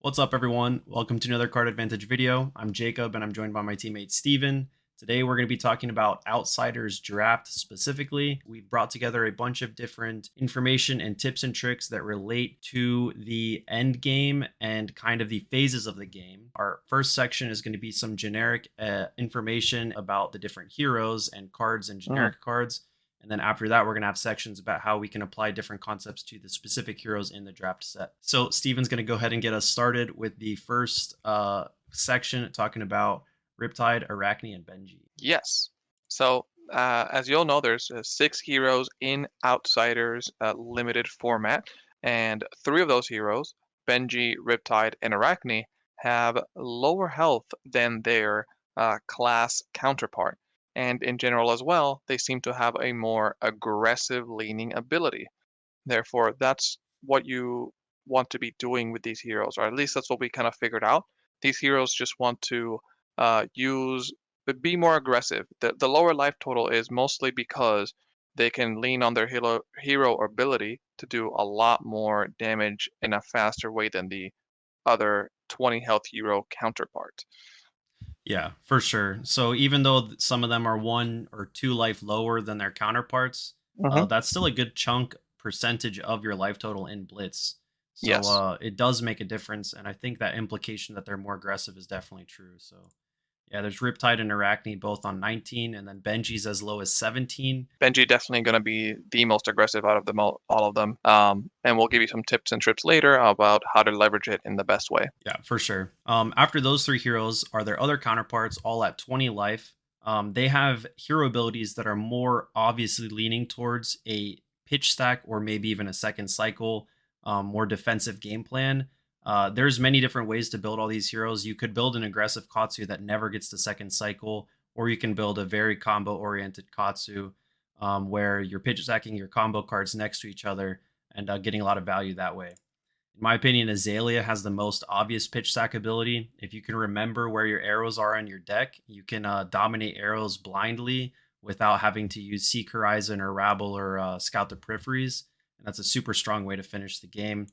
What's up, everyone? Welcome to another Card Advantage video. I'm Jacob, and I'm joined by my teammate Steven. Today, we're going to be talking about Outsiders Draft specifically. We've brought together a bunch of different information and tips and tricks that relate to the end game and kind of the phases of the game. Our first section is going to be some generic information about the different heroes and cards and generic cards. And then after that, we're going to have sections about how we can apply different concepts to the specific heroes in the draft set. So Steven's going to go ahead and get us started with the first section talking about Riptide, Arakni, and Benji. Yes. So, as you all know, there's 6 heroes in Outsiders limited format, and 3 of those heroes, Benji, Riptide, and Arakni, have lower health than their class counterpart. And in general as well, they seem to have a more aggressive leaning ability. Therefore, that's what you want to be doing with these heroes, or at least that's what we kind of figured out. These heroes just want to use but be more aggressive. The lower life total is mostly because they can lean on their hero ability to do a lot more damage in a faster way than the other 20 health hero counterpart. Yeah, for sure. So even though some of them are 1 or 2 life lower than their counterparts, Hmm. that's still a good chunk percentage of your life total in Blitz. So Yes. it does make a difference, and I think that implication that they're more aggressive is definitely true. So yeah, there's Riptide and Arachne both on 19, and then Benji's as low as 17. Benji definitely going to be the most aggressive out of them all of them. And we'll give you some tips and trips later about how to leverage it in the best way. Yeah, for sure. After those 3 heroes are their other counterparts, all at 20 life. They have hero abilities that are more obviously leaning towards a pitch stack or maybe even a second cycle, more defensive game plan. There's many different ways to build all these heroes. You could build an aggressive Katsu that never gets the second cycle, or you can build a very combo oriented Katsu where you're pitch stacking your combo cards next to each other and getting a lot of value that way. In my opinion, Azalea has the most obvious pitch stack ability. If you can remember where your arrows are in your deck, you can dominate arrows blindly without having to use Seek Horizon or Rabble or Scout the Peripheries. And that's a super strong way to finish the game.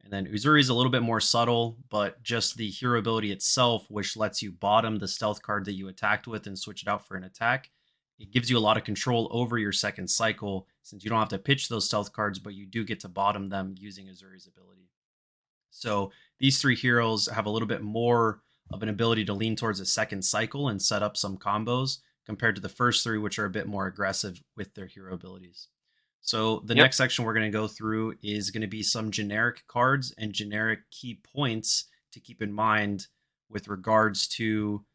And then Uzuri is a little bit more subtle, but just the hero ability itself, which lets you bottom the stealth card that you attacked with and switch it out for an attack. It gives you a lot of control over your second cycle since you don't have to pitch those stealth cards, but you do get to bottom them using Uzuri's ability. So these 3 heroes have a little bit more of an ability to lean towards a second cycle and set up some combos compared to the first 3, which are a bit more aggressive with their hero abilities. So the Yep. next section we're going to go through is going to be some generic cards and generic key points to keep in mind with regards to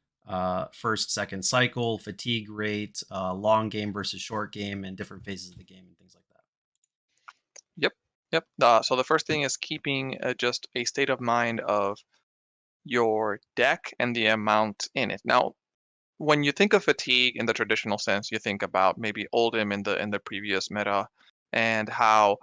first, second cycle, fatigue rate, long game versus short game, and different phases of the game and things like that. Yep. Yep. So the first thing is keeping just a state of mind of your deck and the amount in it. Now, when you think of fatigue in the traditional sense, you think about maybe Oldhim in the previous meta and how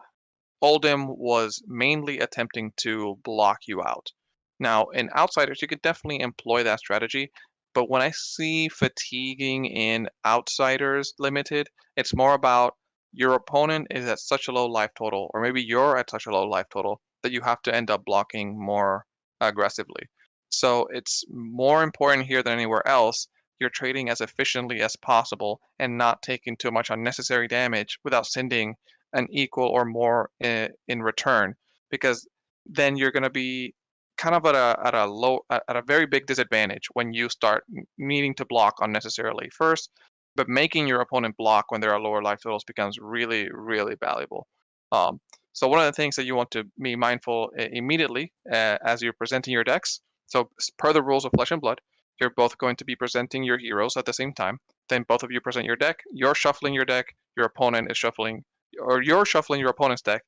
Oldhim was mainly attempting to block you out. Now, in Outsiders, you could definitely employ that strategy, but when I see fatiguing in Outsiders Limited, it's more about your opponent is at such a low life total, or maybe you're at such a low life total that you have to end up blocking more aggressively. So it's more important here than anywhere else. You're trading as efficiently as possible and not taking too much unnecessary damage without sending an equal or more in return, because then you're going to be kind of at a very big disadvantage when you start needing to block unnecessarily first, but making your opponent block when there are lower life totals becomes really, really valuable. um, so one of the things that you want to be mindful immediately as you're presenting your decks, so per the rules of Flesh and Blood, you're both going to be presenting your heroes at the same time. Then both of you present your deck, you're shuffling your deck, your opponent is shuffling, or you're shuffling your opponent's deck,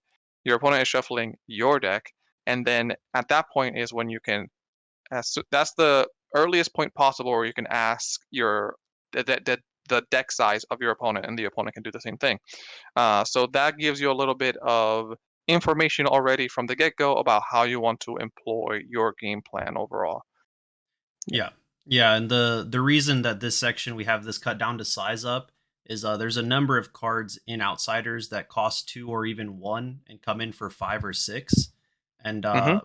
your opponent is shuffling your deck, and then at that point is when you can that's the earliest point possible where you can ask the deck size of your opponent, and the opponent can do the same thing. So that gives you a little bit of information already from the get-go about how you want to employ your game plan overall. Yeah. Yeah. Yeah, and the reason that this section we have this cut down to size up is there's a number of cards in Outsiders that cost 2 or even 1 and come in for 5 or 6. And Hmm.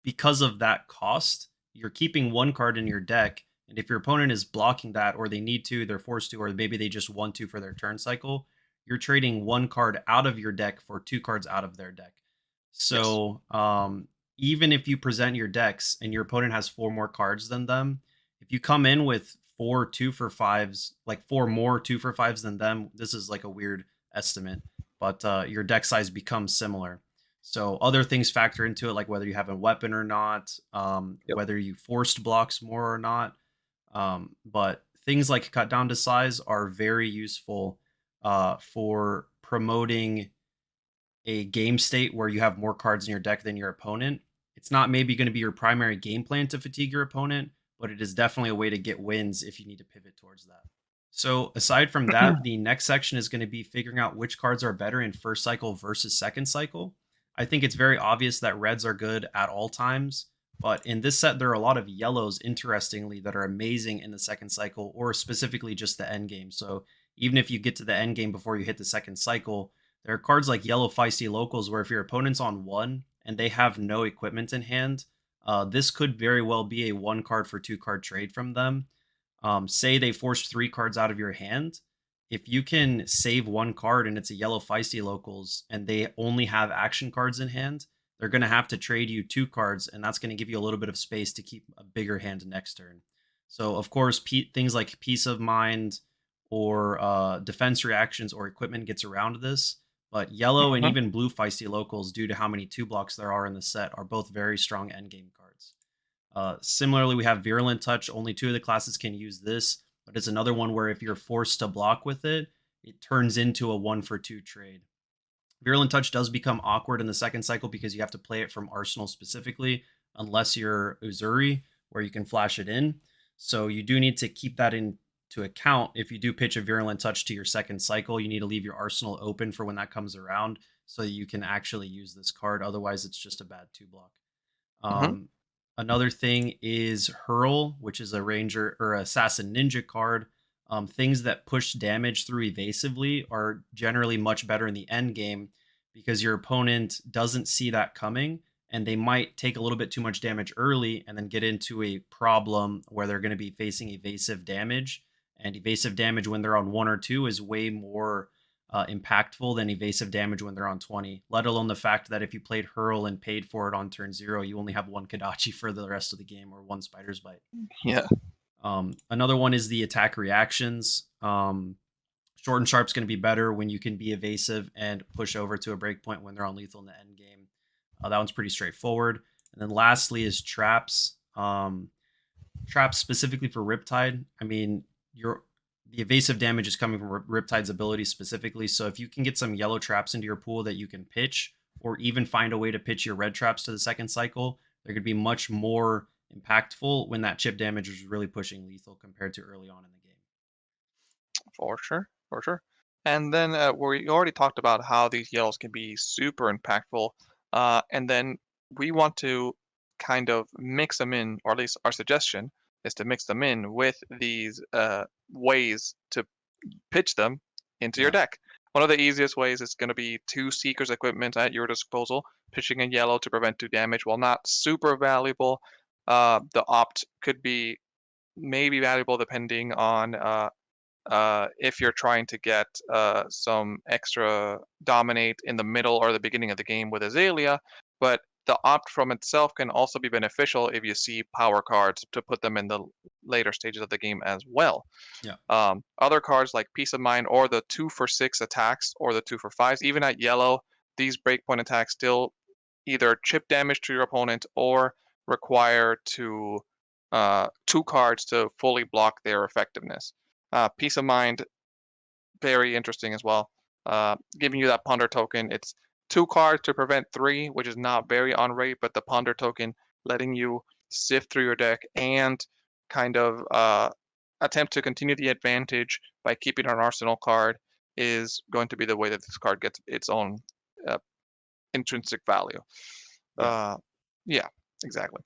because of that cost, you're keeping one card in your deck. And if your opponent is blocking that, or they need to, they're forced to, or maybe they just want to for their turn cycle, you're trading one card out of your deck for two cards out of their deck. Yes. So even if you present your decks and your opponent has four more cards than them, if you come in with four 2 for 5s, like four more 2 for 5s than them, this is like a weird estimate, but your deck size becomes similar. So other things factor into it, like whether you have a weapon or not, Yep. whether you forced blocks more or not. But things like cut down to size are very useful for promoting a game state where you have more cards in your deck than your opponent. It's not maybe going to be your primary game plan to fatigue your opponent, but it is definitely a way to get wins if you need to pivot towards that. So, aside from that, the next section is going to be figuring out which cards are better in first cycle versus second cycle. I think it's very obvious that reds are good at all times, but in this set, there are a lot of yellows, interestingly, that are amazing in the second cycle, or specifically just the end game. So, even if you get to the end game before you hit the second cycle, there are cards like Yellow Feisty Locals where if your opponent's on one and they have no equipment in hand, this could very well be a one card for two card trade from them. Say they forced three cards out of your hand. If you can save one card and it's a Yellow Feisty Locals and they only have action cards in hand, they're going to have to trade you two cards, and that's going to give you a little bit of space to keep a bigger hand next turn. So, of course, things like Peace of Mind or defense reactions or equipment gets around this. But yellow and Mhm. even blue feisty locals, due to how many two blocks there are in the set, are both very strong endgame cards. Similarly, we have Virulent Touch. Only two of the classes can use this, but it's another one where if you're forced to block with it, it turns into a 1 for 2 trade. Virulent Touch does become awkward in the second cycle because you have to play it from Arsenal specifically, unless you're Uzuri, where you can flash it in. So you do need to keep that into account. If you do pitch a Virulent Touch to your second cycle, you need to leave your Arsenal open for when that comes around so that you can actually use this card. Otherwise, it's just a bad two block. Mhm. Um, Another thing is Hurl, which is a Ranger or Assassin Ninja card. Things that push damage through evasively are generally much better in the end game because your opponent doesn't see that coming, and they might take a little bit too much damage early and then get into a problem where they're going to be facing evasive damage. And evasive damage when they're on one or two is way more impactful than evasive damage when they're on 20, let alone the fact that if you played Hurl and paid for it on turn 0, you only have one Kadachi for the rest of the game or one Spider's Bite. Yeah. Another one is the attack reactions. Short and Sharp's going to be better when you can be evasive and push over to a breakpoint when they're on lethal in the end game. That one's pretty straightforward. And then lastly is traps. Traps specifically for Riptide. I mean, the evasive damage is coming from Riptide's ability specifically. So if you can get some yellow traps into your pool that you can pitch, or even find a way to pitch your red traps to the second cycle, they're going to be much more impactful when that chip damage is really pushing lethal compared to early on in the game. For sure. For sure. And then we already talked about how these yellows can be super impactful. And then we want to kind of mix them in, or at least our suggestion is to mix them in with these ways to pitch them into your Yeah. deck. One of the easiest ways is going to be two Seeker's equipment at your disposal, pitching in yellow to prevent two damage. While not super valuable, the opt could be maybe valuable depending on if you're trying to get some extra dominate in the middle or the beginning of the game with Azalea, but the opt from itself can also be beneficial if you see power cards to put them in the later stages of the game as well. Yeah. Other cards like Peace of Mind or the 2 for 6 attacks or the 2 for 5s, even at yellow, these breakpoint attacks still either chip damage to your opponent or require two cards to fully block their effectiveness. Peace of Mind, very interesting as well. Giving you that Ponder token. It's two cards to prevent three, which is not very on rate, but the Ponder token letting you sift through your deck and kind of attempt to continue the advantage by keeping an arsenal card is going to be the way that this card gets its own uh, intrinsic value. Yeah. Uh, yeah, exactly.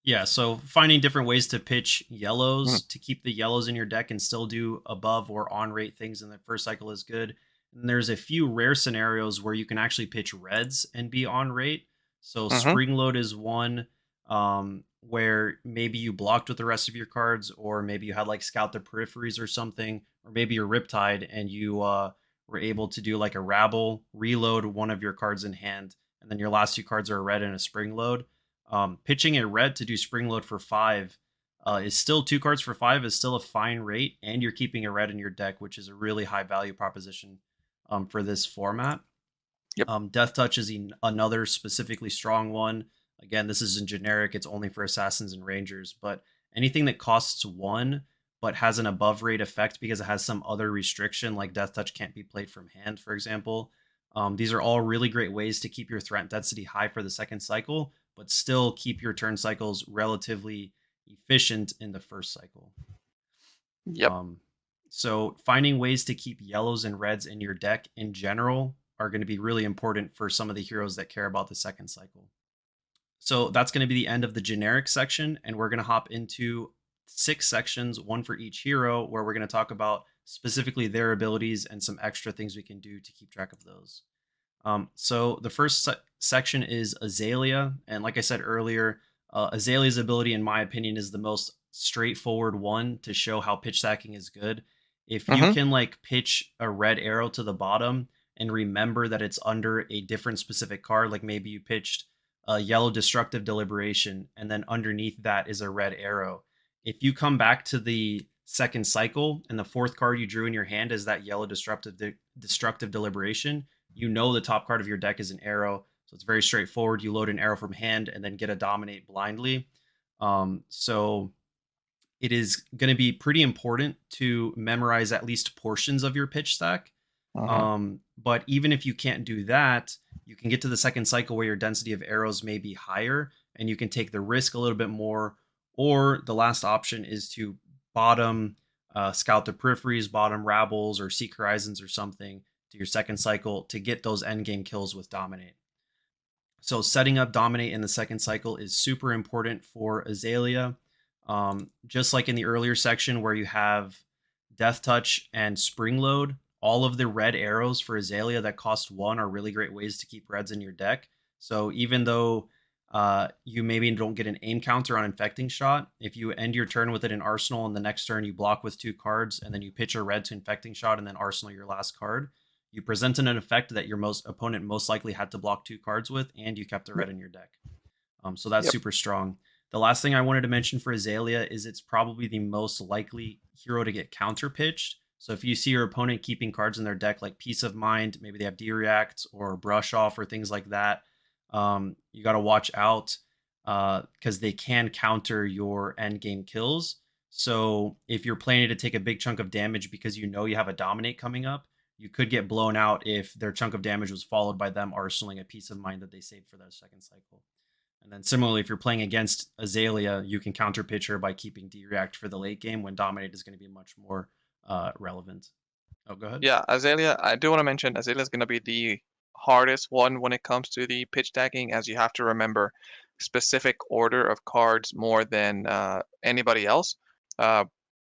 Yeah, so finding different ways to pitch Mhm. yellows to keep the yellows in your deck and still do above or on rate things in the first cycle is good. And there's a few rare scenarios where you can actually pitch reds and be on rate. So Mhm. Spring Load is one. where maybe you blocked with the rest of your cards, or maybe you had like scout the peripheries or something, or maybe you're Riptide and you were able to do like a rabble, reload one of your cards in hand, and then your last two cards are a red and a spring load. Pitching a red to do spring load for five is still two cards for five, is still a fine rate, and you're keeping a red in your deck, which is a really high value proposition for this format. Yep. Death Touch is another specifically strong one. Again, this isn't generic, it's only for assassins and rangers, but anything that costs one but has an above rate effect because it has some other restriction, like Death Touch can't be played from hand, for example. These are all really great ways to keep your threat density high for the second cycle, but still keep your turn cycles relatively efficient in the first cycle. Yep. Um, so finding ways to keep yellows and reds in your deck in general are going to be really important for some of the heroes that care about the second cycle. So that's going to be the end of the generic section, and we're going to hop into 6 sections, one for each hero, where we're going to talk about specifically their abilities and some extra things we can do to keep track of those. So the first section is Azalea, and like I said earlier, Azalea's ability, in my opinion, is the most straightforward one to show how pitch stacking is good. If you Mm-hmm. can like pitch a red arrow to the bottom and remember that it's under a different specific card, like maybe you pitched a yellow destructive deliberation, and then underneath that is a red arrow. If you come back to the second cycle and the fourth card you drew in your hand is that yellow destructive deliberation, you know the top card of your deck is an arrow. So it's very straightforward. You load an arrow from hand and then get a dominate blindly. So it is going to be pretty important to memorize at least portions of your pitch stack. Mm-hmm. But even if you can't do that, you can get to the second cycle where your density of arrows may be higher and you can take the risk a little bit more. Or the last option is to bottom scout the peripheries, bottom rabbles or seek horizons or something to your second cycle to get those end game kills with dominate. So setting up dominate in the second cycle is super important for Azalea. Just like in the earlier section where you have Death Touch and Spring Load, all of the red arrows for Azalea that cost one are really great ways to keep reds in your deck. So even though you maybe don't get an aim counter on Infecting Shot, if you end your turn with it in Arsenal and the next turn you block with two cards and then you pitch a red to Infecting Shot and then Arsenal your last card, you presented an effect that your opponent most likely had to block two cards with, and you kept a red in your deck. So that's Yep. super strong. The last thing I wanted to mention for Azalea is it's probably the most likely hero to get counter pitched. So if you see your opponent keeping cards in their deck like Peace of Mind, maybe they have D-React or Brush Off or things like that, you got to watch out because they can counter your end game kills. So if you're planning to take a big chunk of damage because you know you have a Dominate coming up, you could get blown out if their chunk of damage was followed by them arsenaling a Peace of Mind that they saved for their second cycle. And then similarly, if you're playing against Azalea, you can counter pitch her by keeping D-React for the late game when Dominate is going to be much more relevant. Oh, go ahead. Yeah, Azalea, I do want to mention Azalea is going to be the hardest one when it comes to the pitch stacking, as you have to remember specific order of cards more than anybody else. Uh,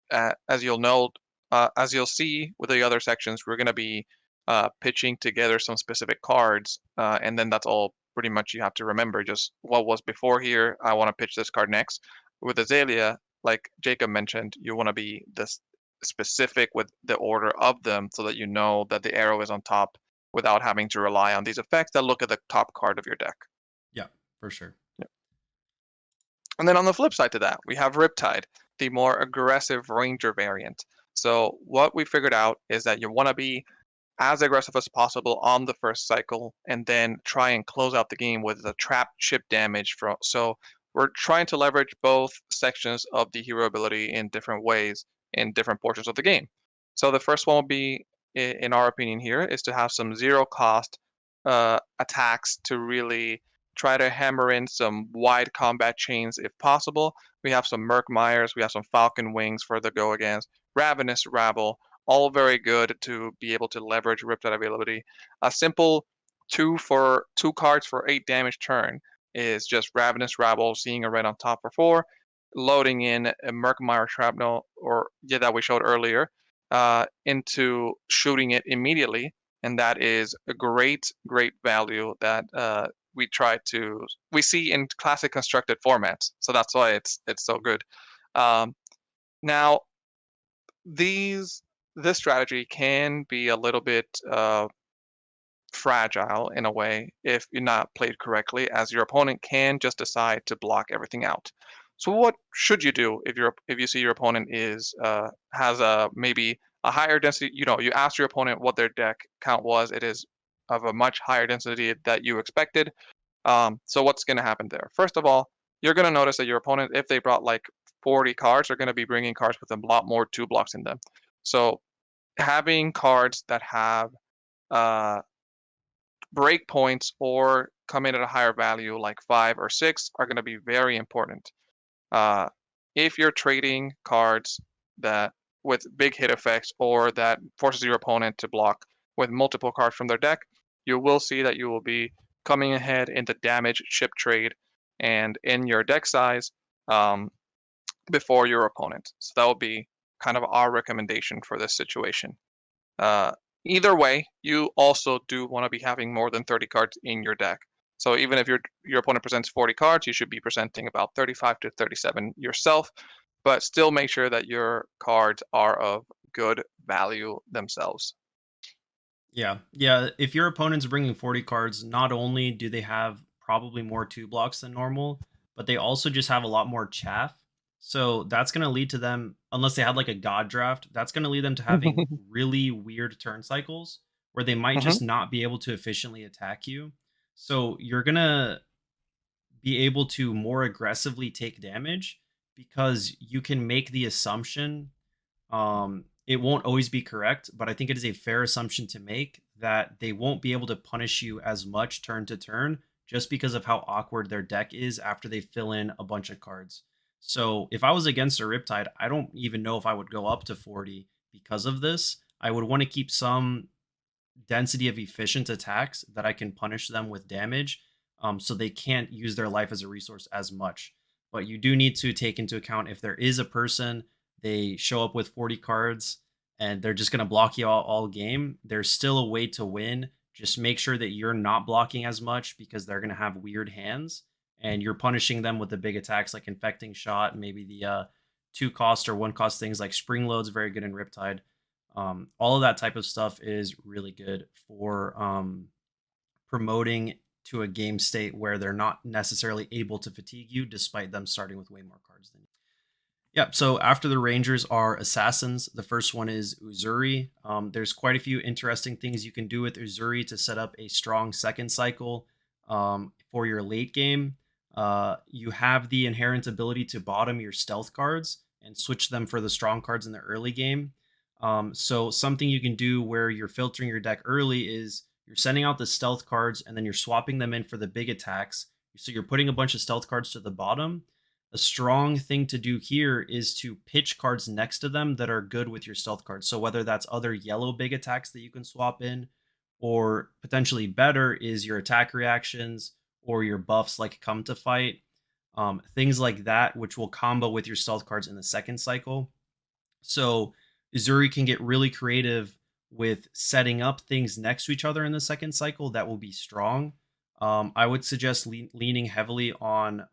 as you'll know, as you'll see with the other sections, we're going to be pitching together some specific cards, and then that's all pretty much you have to remember. Just what was before here, I want to pitch this card next. With Azalea, like Jacob mentioned, you want to be this specific with the order of them so that you know that the arrow is on top without having to rely on these effects that look at the top card of your deck. Yeah, for sure. Yeah. And then on the flip side to that, we have Riptide, the more aggressive ranger variant. So what we figured out is that you want to be as aggressive as possible on the first cycle and then try and close out the game with the trap chip damage from so we're trying to leverage both sections of the hero ability in different ways in different portions of the game. So the first one will be in our opinion here is to have some zero cost attacks to really try to hammer in some wide combat chains if possible. We have some Merc Myers, we have some Falcon Wings for the go against, Ravenous Rabble, all very good to be able to leverage Riptide availability. A simple two cards for 8 damage turn is just Ravenous Rabble, seeing a red on top for 4, loading in a Murkmire Shrapnel, or yeah, that we showed earlier, into shooting it immediately, and that is a great value that we see in classic constructed formats. So that's why it's so good. Um, Now this strategy can be a little bit fragile in a way if you're not played correctly, as your opponent can just decide to block everything out. So what should you do if you see your opponent is has a maybe a higher density? You know, you ask your opponent what their deck count was. It is of a much higher density that you expected. So what's going to happen there? First of all, you're going to notice that your opponent, if they brought like 40 cards, are going to be bringing cards with a lot more two blocks in them. So having cards that have uh, break points or come in at a higher value like 5 or 6 are going to be very important. Uh, if you're trading cards that with big hit effects or that forces your opponent to block with multiple cards from their deck, you will see that you will be coming ahead in the damage ship trade and in your deck size um, before your opponent. So that will be kind of our recommendation for this situation. Uh, Either way, you also do want to be having more than 30 cards in your deck. So even if your opponent presents 40 cards, you should be presenting about 35 to 37 yourself, but still make sure that your cards are of good value themselves. Yeah. Yeah. If your opponent's bringing 40 cards, not only do they have probably more two blocks than normal, but they also just have a lot more chaff. So that's going to lead to them, unless they had like a god draft, that's going to lead them to having really weird turn cycles where they might Hmm. just not be able to efficiently attack you. So you're going to be able to more aggressively take damage because you can make the assumption, it won't always be correct, but I think it is a fair assumption to make that they won't be able to punish you as much turn to turn just because of how awkward their deck is after they fill in a bunch of cards. So if I was against a Riptide, I don't even know if I would go up to 40 because of this. I would want to keep some density of efficient attacks that I can punish them with damage, so they can't use their life as a resource as much. But you do need to take into account if there is a person, they show up with 40 cards and they're just going to block you all game, there's still a way to win. Just make sure that you're not blocking as much because they're going to have weird hands and you're punishing them with the big attacks like Infecting Shot, maybe the two cost or one cost things like Spring Load's very good in Riptide. All of that type of stuff is really good for promoting to a game state where they're not necessarily able to fatigue you despite them starting with way more cards than you. Yep. So after the Rangers are Assassins. The first one is Uzuri. There's quite a few interesting things you can do with Uzuri to set up a strong second cycle for your late game. You have the inherent ability to bottom your stealth cards and switch them for the strong cards in the early game. So something you can do where you're filtering your deck early is you're sending out the stealth cards and then you're swapping them in for the big attacks. So you're putting a bunch of stealth cards to the bottom. A strong thing to do here is to pitch cards next to them that are good with your stealth cards. So whether that's other yellow big attacks that you can swap in, or potentially better is your attack reactions or your buffs like Come to Fight, things like that, which will combo with your stealth cards in the second cycle. So Uzuri can get really creative with setting up things next to each other in the second cycle that will be strong. I would suggest leaning heavily on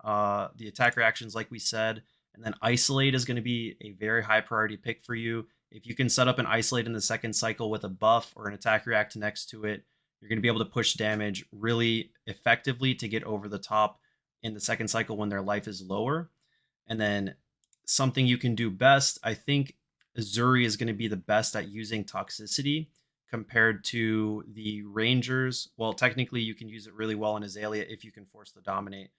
the attack reactions, like we said, and then Isolate is going to be a very high priority pick for you. If you can set up an Isolate in the second cycle with a buff or an attack react next to it, you're going to be able to push damage really effectively to get over the top in the second cycle when their life is lower. And then something you can do best, I think Azuri is going to be the best at using toxicity compared to the Rangers. Well, technically, you can use it really well in Azalea if you can force the dominate.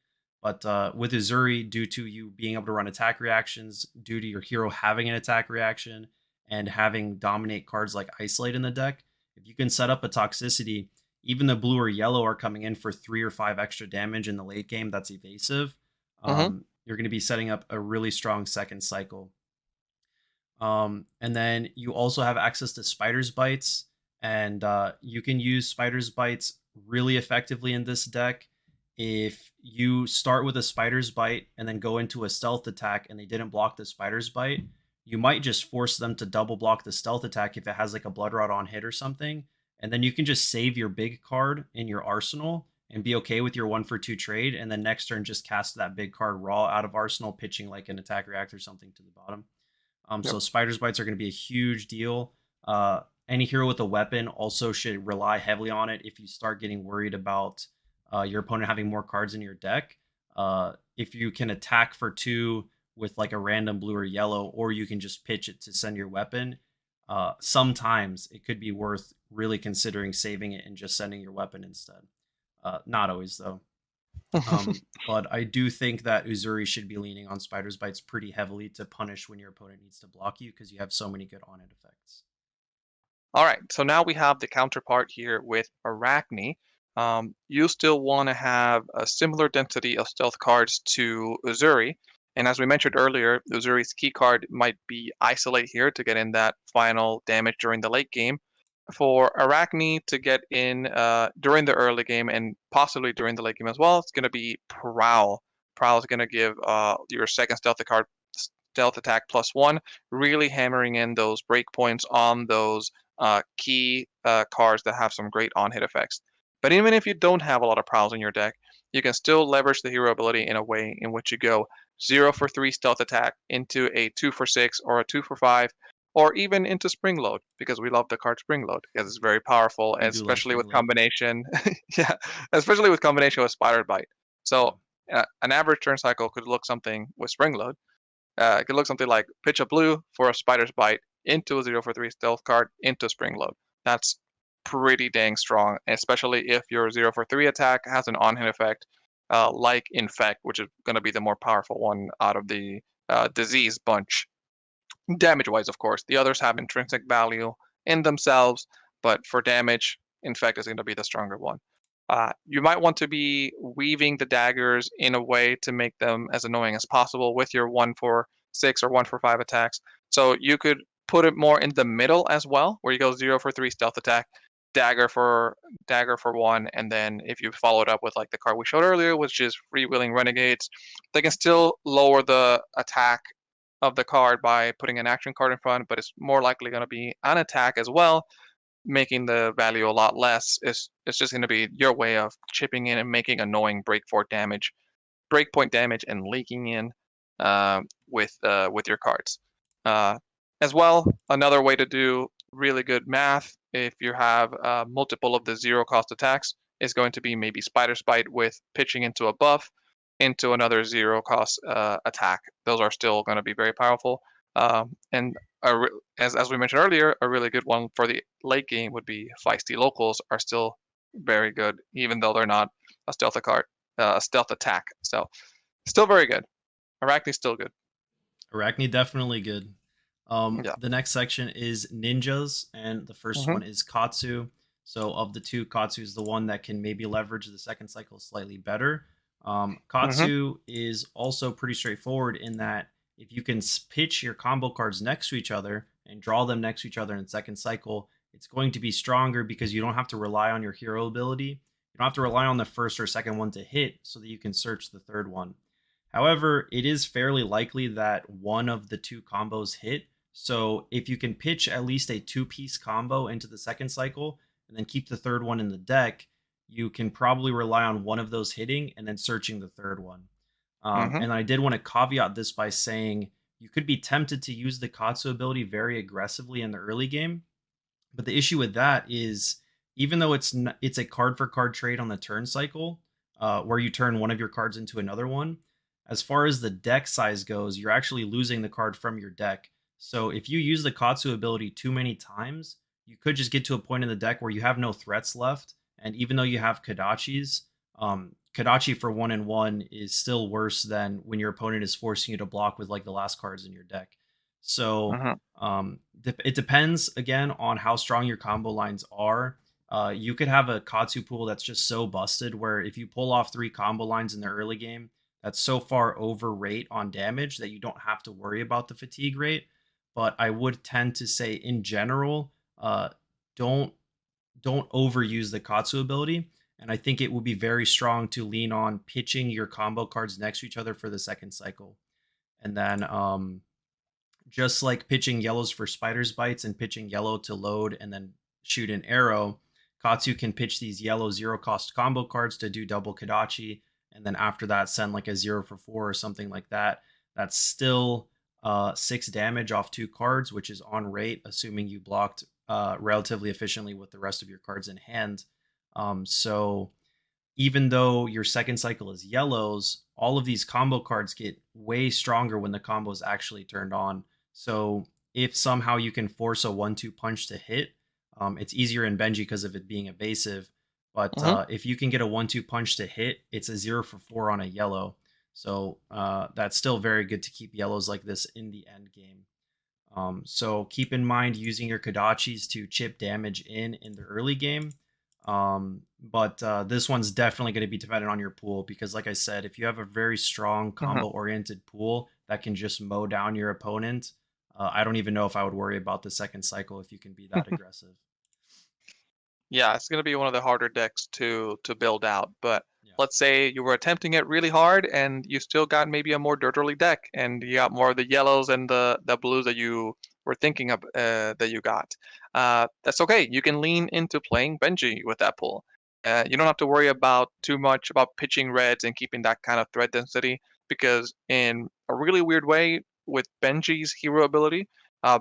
But with Uzuri, due to you being able to run attack reactions, due to your hero having an attack reaction, and having dominate cards like Isolate in the deck, if you can set up a toxicity, even the blue or yellow are coming in for 3 or 5 extra damage in the late game that's evasive. Hmm. You're going to be setting up a really strong second cycle. And then you also have access to Spider's Bites, and you can use Spider's Bites really effectively in this deck. If you start with a Spider's Bite and then go into a stealth attack and they didn't block the Spider's Bite, you might just force them to double block the stealth attack if it has like a Blood Rod on hit or something. And then you can just save your big card in your arsenal and be okay with your 1 for 2 trade, and then next turn just cast that big card raw out of arsenal, pitching like an attack react or something to the bottom. Yep. So Spider's Bites are going to be a huge deal. Any hero with a weapon also should rely heavily on it if you start getting worried about your opponent having more cards in your deck. If you can attack for 2 with like a random blue or yellow, or you can just pitch it to send your weapon, sometimes it could be worth really considering saving it and just sending your weapon instead. Not always, though. But I do think that Uzuri should be leaning on Spider's Bites pretty heavily to punish when your opponent needs to block you because you have so many good on it effects. All right, so now we have the counterpart here with Arachne. You still want to have a similar density of stealth cards to Uzuri. And as we mentioned earlier, Uzuri's key card might be Isolate here to get in that final damage during the late game. For Arachne to get in during the early game and possibly during the late game as well, it's going to be Prowl. Prowl is going to give your second stealth attack +1, really hammering in those breakpoints on those key cards that have some great on hit effects. But even if you don't have a lot of prowls in your deck, you can still leverage the hero ability in a way in which you go 0 for 3 stealth attack into a 2 for 6 or a 2 for 5, or even into Spring Load because we love the card Spring Load because it's very powerful, We do love especially with Spring Load. combination. Yeah, especially with combination with Spider Bite. Yeah. So an average turn cycle could look something with Spring Load. It could look something like pitch a blue for a Spider's Bite into a 0 for 3 stealth card into Spring Load. That's pretty dang strong, especially if your 0 for 3 attack has an on hit effect like Infect, which is going to be the more powerful one out of the disease bunch. Damage wise, of course, the others have intrinsic value in themselves, but for damage, Infect is going to be the stronger one. You might want to be weaving the daggers in a way to make them as annoying as possible with your 1 for 6 or 1 for 5 attacks. So you could put it more in the middle as well, where you go 0 for 3 stealth attack, dagger for 1, and then if you follow it up with like the card we showed earlier, which is Freewheeling Renegades, they can still lower the attack of the card by putting an action card in front, but it's more likely going to be an attack as well, making the value a lot less. It's just going to be your way of chipping in and making annoying breakpoint damage, and leaking in with your cards. Uh, as well, another way to do really good math if you have multiple of the 0 cost attacks is going to be maybe Spider's Bite with pitching into a buff into another 0 cost attack. Those are still going to be very powerful. And as we mentioned earlier, a really good one for the late game would be Feisty Locals are still very good, even though they're not a stealth attack. So still very good. Arachne's still good. Arachne definitely good. Yeah. The next section is ninjas, and the first Hmm. one is Katsu. So of the two, Katsu is the one that can maybe leverage the second cycle slightly better. Hmm. Katsu is also pretty straightforward in that if you can pitch your combo cards next to each other and draw them next to each other in the second cycle, it's going to be stronger because you don't have to rely on your hero ability. You don't have to rely on the first or second one to hit so that you can search the third one. However, it is fairly likely that one of the two combos hit. So if you can pitch at least a 2 piece combo into the second cycle and then keep the third one in the deck, you can probably rely on one of those hitting and then searching the third one. Hmm. And I did want to caveat this by saying you could be tempted to use the Katsu ability very aggressively in the early game, but the issue with that is even though it's a card for card trade on the turn cycle, where you turn one of your cards into another one, as far as the deck size goes, you're actually losing the card from your deck. So if you use the Katsu ability too many times, you could just get to a point in the deck where you have no threats left. And even though you have Kadachis, Kadachi for 1 and 1 is still worse than when your opponent is forcing you to block with like the last cards in your deck. So Hmm. it depends again on how strong your combo lines are. You could have a Katsu pool that's just so busted where if you pull off 3 combo lines in the early game, that's so far over rate on damage that you don't have to worry about the fatigue rate. But I would tend to say in general, don't overuse the Katsu ability. And I think it would be very strong to lean on pitching your combo cards next to each other for the second cycle. And then just like pitching yellows for Spider's Bites and pitching yellow to load and then shoot an arrow, Katsu can pitch these yellow 0 cost combo cards to do double Kadachi, and then after that send like a 0 for 4 or something like that. That's still 6 damage off 2 cards, which is on rate, assuming you blocked relatively efficiently with the rest of your cards in hand. So even though your second cycle is yellows, all of these combo cards get way stronger when the combo is actually turned on. So if somehow you can force a 1-2 punch to hit, it's easier in Benji because of it being evasive. But Hmm. if you can get a 1-2 punch to hit, it's a 0 for 4 on a yellow. So that's still very good to keep yellows like this in the end game. So keep in mind using your Kodachis to chip damage in the early game. But this one's definitely going to be dependent on your pool because, like I said, if you have a very strong Hmm. combo oriented pool that can just mow down your opponent, I don't even know if I would worry about the second cycle if you can be that aggressive. Yeah, it's going to be one of the harder decks to build out. But Yeah. let's say you were attempting it really hard, and you still got maybe a more dirtly deck, and you got more of the yellows and the blues that you were thinking of that you got. That's okay. You can lean into playing Benji with that pool. You don't have to worry about too much about pitching reds and keeping that kind of threat density because in a really weird way with Benji's hero ability,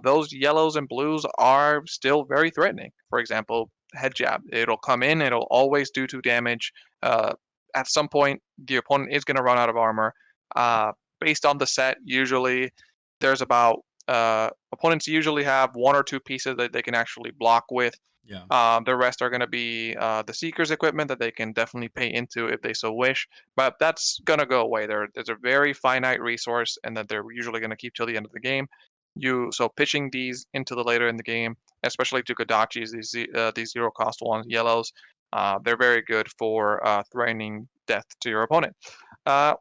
those yellows and blues are still very threatening. For example, head jab. It'll come in. It'll always do 2 damage. Uh, at some point, the opponent is going to run out of armor. Based on the set, usually there's about opponents usually have 1 or 2 pieces that they can actually block with. Yeah. The rest are going to be the Seeker's equipment that they can definitely pay into if they so wish. But that's going to go away. There's a very finite resource, and that they're usually going to keep till the end of the game. So pitching these into the later in the game, especially to Kodachis, these 0 cost ones, yellows, they're very good for threatening death to your opponent. Uh,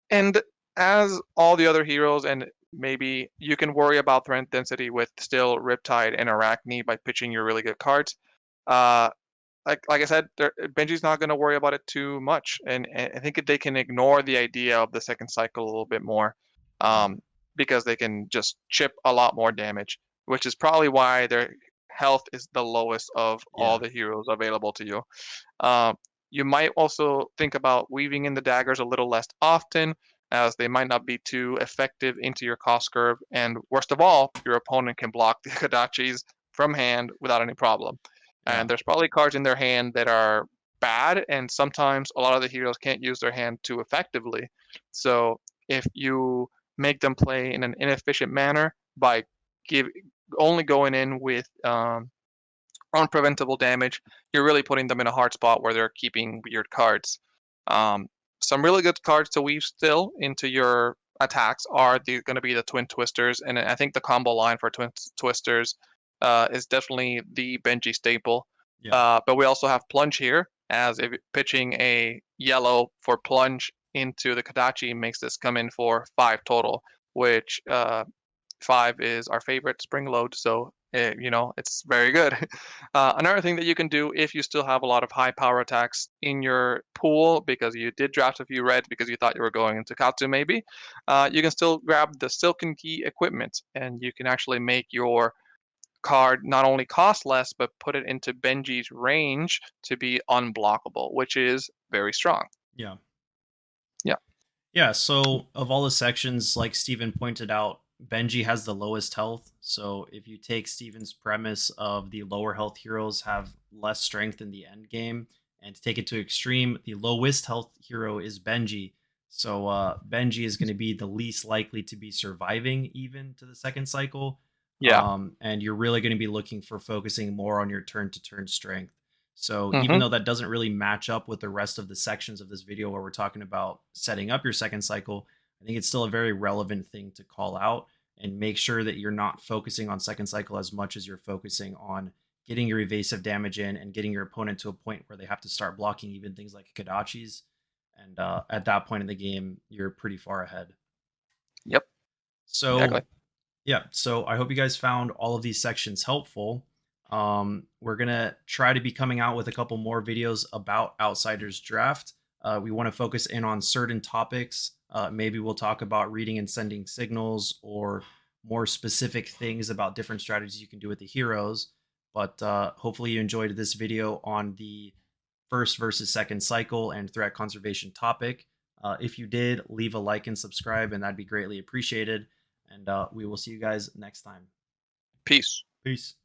and as all the other heroes, and maybe you can worry about threat density with still Riptide and Arakni by pitching your really good cards. Uh, like I said, Benji's not going to worry about it too much, and I think they can ignore the idea of the second cycle a little bit more, Yeah. um, because they can just chip a lot more damage, which is probably why their health is the lowest of all Yeah. the heroes available to you. Um, you might also think about weaving in the daggers a little less often, as they might not be too effective into your cost curve. And worst of all, your opponent can block the Kodachis from hand without any problem. Yeah. And there's probably cards in their hand that are bad, and sometimes a lot of the heroes can't use their hand too effectively. So if you make them play in an inefficient manner by give only going in with unpreventable damage, you're really putting them in a hard spot where they're keeping weird cards. Um, some really good cards to weave still into your attacks are going to be the Twin Twisters, and I think the combo line for Twin Twisters is definitely the Benji staple. Yeah. But we also have Plunge here, as if pitching a yellow for Plunge into the Kadachi makes this come in for 5 total, which 5 is our favorite spring load, so it's very good. Another thing that you can do if you still have a lot of high power attacks in your pool because you did draft a few reds because you thought you were going into Katsu maybe, you can still grab the Silken Key equipment and you can actually make your card not only cost less but put it into Benji's range to be unblockable, which is very strong. Yeah. Yeah. Yeah, so of all the sections, like Steven pointed out, Benji has the lowest health. So if you take Steven's premise of the lower health heroes have less strength in the end game, and to take it to extreme, the lowest health hero is Benji. So Benji is going to be the least likely to be surviving even to the second cycle. Yeah. And you're really going to be looking for focusing more on your turn to turn strength. So even Hmm. though that doesn't really match up with the rest of the sections of this video where we're talking about setting up your second cycle, I think it's still a very relevant thing to call out and make sure that you're not focusing on second cycle as much as you're focusing on getting your evasive damage in and getting your opponent to a point where they have to start blocking even things like Kodachis. And at that point in the game, you're pretty far ahead. Yep. Exactly. So yeah, so I hope you guys found all of these sections helpful. We're gonna try to be coming out with a couple more videos about Outsiders Draft. We want to focus in on certain topics. Maybe we'll talk about reading and sending signals or more specific things about different strategies you can do with the heroes. But hopefully you enjoyed this video on the first versus second cycle and threat conservation topic. If you did, leave a like and subscribe, and that'd be greatly appreciated. And we will see you guys next time. Peace. Peace.